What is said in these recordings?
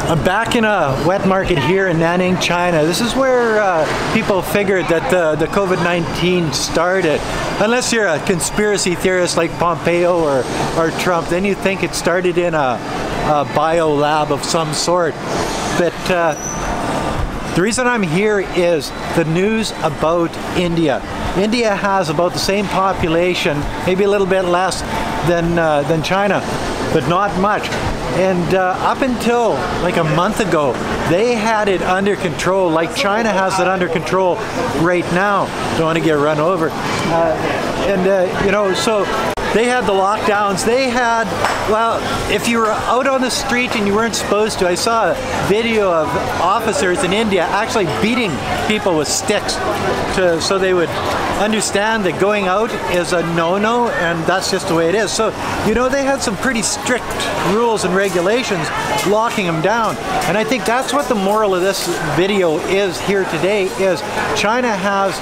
I'm back in a wet market here in Nanning, China. This is where people figured that the COVID-19 started. Unless you're a conspiracy theorist like Pompeo or Trump, then you think it started in a bio lab of some sort. But the reason I'm here is the news about India. India has about the same population, maybe a little bit less than China, but not much. And up until like a month ago, they had it under control, like China has it under control right now. Don't want to get run over. You know, so they had the lockdowns. They had, well, if you were out on the street and you weren't supposed to, I saw a video of officers in India actually beating people with sticks so they would understand that going out is a no-no, and that's just the way it is. So, you know, they had some pretty strict rules and regulations locking them down. And I think that's what the moral of this video is here today, is China has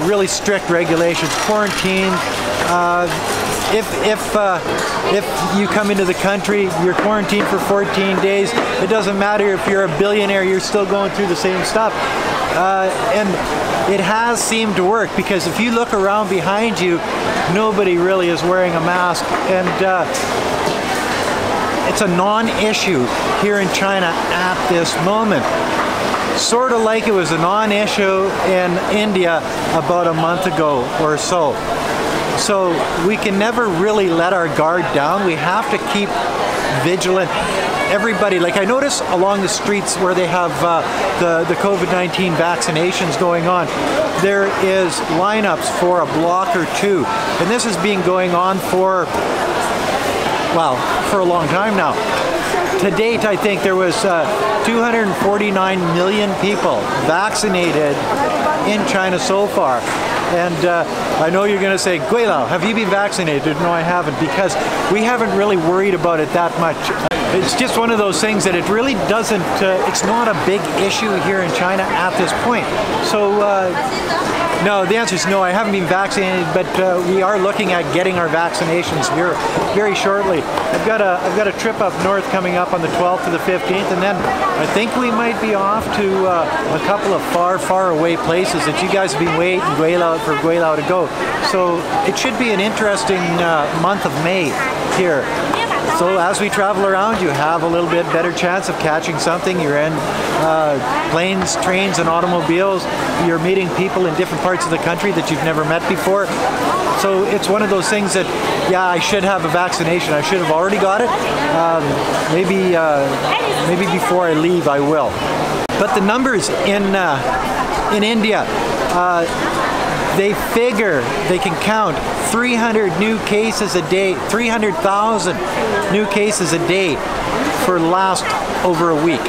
really strict regulations, quarantine. If you come into the country, you're quarantined for 14 days. It doesn't matter if you're a billionaire, you're still going through the same stuff. And it has seemed to work, because if you look around behind you, nobody really is wearing a mask. And it's a non-issue here in China at this moment. Sort of like it was a non-issue in India about a month ago or so. So we can never really let our guard down. We have to keep vigilant. Everybody, like I notice along the streets where they have the COVID-19 vaccinations going on, there is lineups for a block or two. And this has been going on for, well, for a long time now. To date, I think there was 249 million people vaccinated in China so far. And I know you're going to say, Gweilo, have you been vaccinated? No, I haven't, because we haven't really worried about it that much. It's just one of those things that it really doesn't, it's not a big issue here in China at this point. So, no, the answer is no, I haven't been vaccinated, but we are looking at getting our vaccinations here very shortly. I've got a trip up north coming up on the 12th to the 15th, and then I think we might be off to a couple of far away places that you guys have been waiting for Gweilo to go. So it should be an interesting month of May here. So as we travel around, you have a little bit better chance of catching something. You're in planes, trains, and automobiles. You're meeting people in different parts of the country that you've never met before. So it's one of those things that, yeah, I should have a vaccination. I should have already got it. Maybe before I leave, I will. But the numbers in India, they figure they can count 300 new cases a day, 300,000 new cases a day for the last over a week.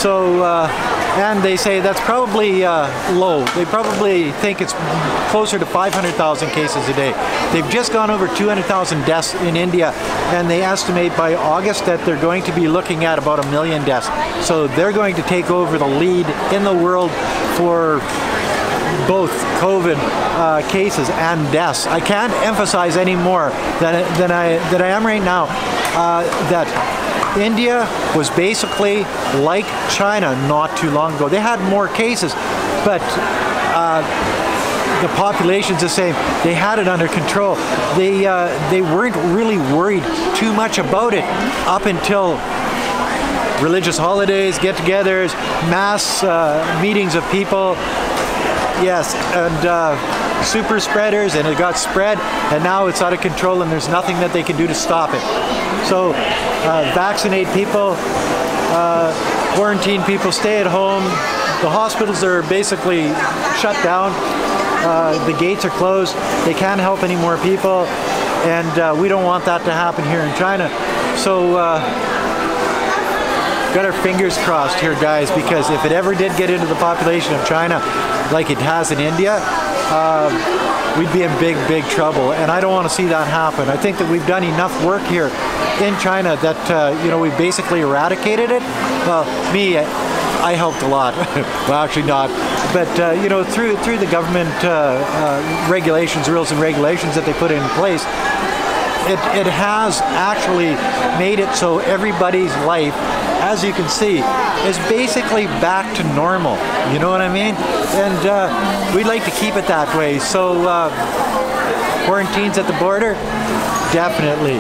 So, and they say that's probably low. They probably think it's closer to 500,000 cases a day. They've just gone over 200,000 deaths in India, and they estimate by August that they're going to be looking at about 1 million deaths. So they're going to take over the lead in the world for both COVID cases and deaths. I can't emphasize any more than I am right now that India was basically like China not too long ago. They had more cases, but the population's the same. They had it under control. They weren't really worried too much about it up until religious holidays, get-togethers, mass meetings of people. Yes, and super spreaders, and it got spread, and now it's out of control, and there's nothing that they can do to stop it. So vaccinate people, quarantine people, stay at home. The hospitals are basically shut down. The gates are closed. They can't help any more people, and we don't want that to happen here in China. So got our fingers crossed here, guys, because if it ever did get into the population of China like it has in India, we'd be in big trouble, and I don't want to see that happen. I think that we've done enough work here in China that you know, we basically eradicated it. Well, me, I helped a lot. Well, actually not, but you know, through the government regulations, rules and regulations that they put in place, it has actually made it so everybody's life as you can see, is basically back to normal. You know what I mean? And we'd like to keep it that way. So quarantines at the border, definitely.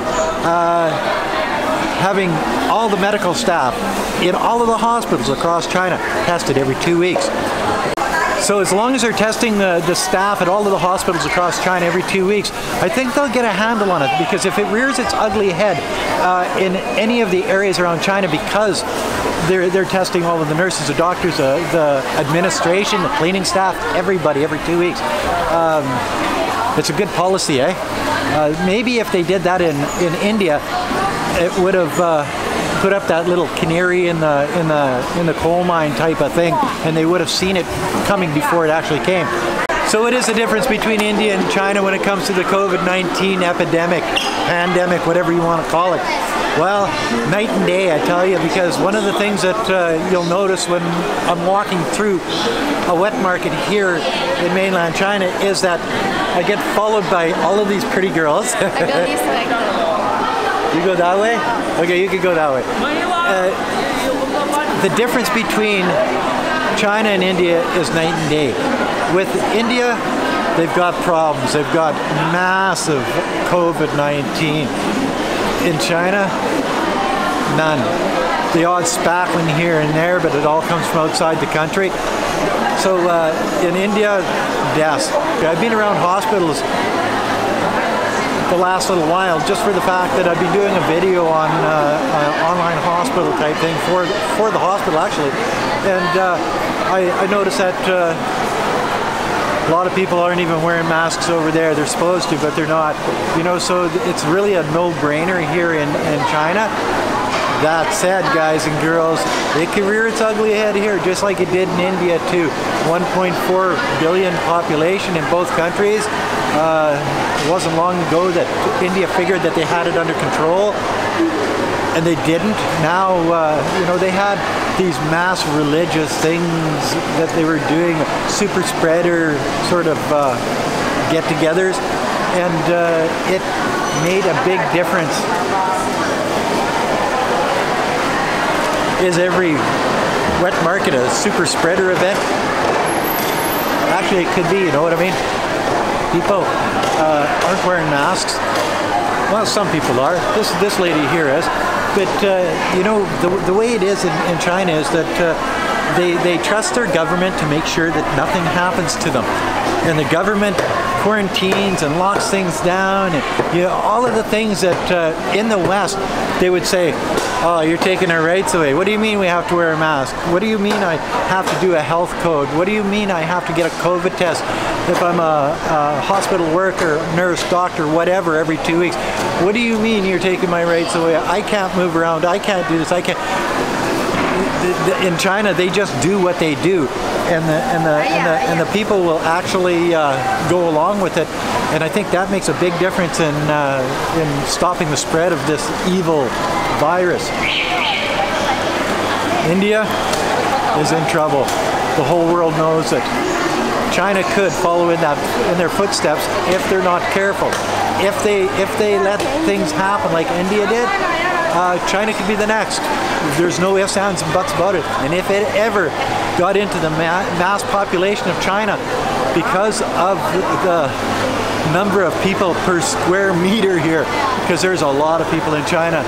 Having all the medical staff in all of the hospitals across China tested every 2 weeks. So as long as they're testing the staff at all of the hospitals across China every 2 weeks, I think they'll get a handle on it, because if it rears its ugly head in any of the areas around China, because they're testing all of the nurses, the doctors, the administration, the cleaning staff, everybody every 2 weeks. It's a good policy, eh? Maybe if they did that in India, it would have put up that little canary in the coal mine type of thing, and they would have seen it coming before it actually came. So it is a difference between India and China when it comes to the COVID-19 epidemic, pandemic, whatever you want to call it. Well, night and day, I tell you, because one of the things that you'll notice when I'm walking through a wet market here in mainland China is that I get followed by all of these pretty girls. I go this way. You go that way? Okay, you can go that way. The difference between China and India is night and day. With India, they've got problems. They've got massive COVID-19. In China, none. The odd spackling here and there, but it all comes from outside the country. So in India, yes. I've been around hospitals the last little while, just for the fact that I've been doing a video on an online hospital type thing for the hospital actually, and I noticed that a lot of people aren't even wearing masks over there. They're supposed to, but they're not. You know, so it's really a no-brainer here in China. That said, guys and girls, it can rear its ugly head here, just like it did in India too. 1.4 billion population in both countries. It wasn't long ago that India figured that they had it under control, and they didn't. Now, you know, they had these mass religious things that they were doing, super spreader sort of get-togethers, and it made a big difference. Is every wet market a super spreader event? Actually, it could be, you know what I mean? People aren't wearing masks. Well, some people are. This lady here is. But, you know, the way it is in China is that they trust their government to make sure that nothing happens to them. And the government quarantines and locks things down, and you know, all of the things that in the West they would say, oh, you're taking our rights away. What do you mean we have to wear a mask? What do you mean I have to do a health code? What do you mean I have to get a COVID test if I'm a hospital worker, nurse, doctor, whatever, every 2 weeks? What do you mean you're taking my rights away? I can't move around. I can't do this. I can't. In China, they just do what they do, and the people will actually go along with it. And I think that makes a big difference in stopping the spread of this evil virus. India is in trouble. The whole world knows it. China could follow in their footsteps if they're not careful. If they let things happen like India did, China could be the next. There's no ifs, ands, and buts about it. And if it ever got into the mass population of China, because of the number of people per square meter here, because there's a lot of people in China,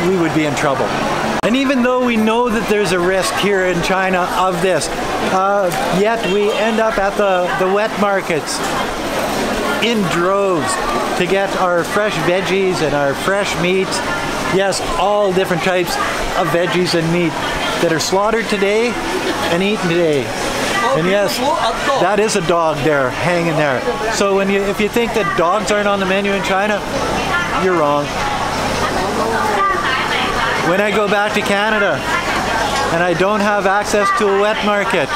we would be in trouble. And even though we know that there's a risk here in China of this, yet we end up at the wet markets in droves to get our fresh veggies and our fresh meats. Yes, all different types of veggies and meat that are slaughtered today and eaten today. And yes, that is a dog there, hanging there. So if you think that dogs aren't on the menu in China, you're wrong. When I go back to Canada and I don't have access to a wet market,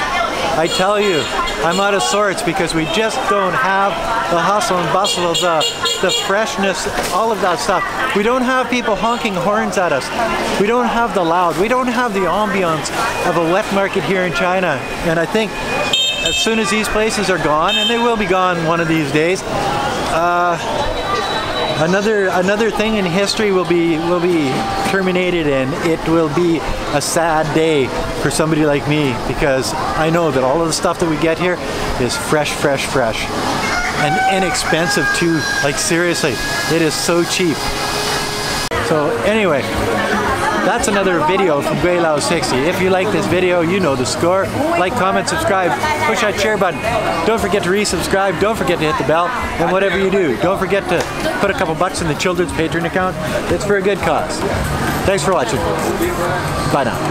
I tell you, I'm out of sorts, because we just don't have the hustle and bustle of the freshness, all of that stuff. We don't have people honking horns at us. We don't have the loud. We don't have the ambiance of a wet market here in China. And I think as soon as these places are gone, and they will be gone one of these days, another thing in history will be terminated, and it will be a sad day for somebody like me, because I know that all of the stuff that we get here is fresh, fresh, fresh. And inexpensive too. Like seriously, it is so cheap. So anyway, that's another video from Gweilo 60. If you like this video, you know the score. Like, comment, subscribe, push that share button. Don't forget to resubscribe. Don't forget to hit the bell. And whatever you do, don't forget to put a couple bucks in the children's Patreon account. It's for a good cause. Thanks for watching. Bye now.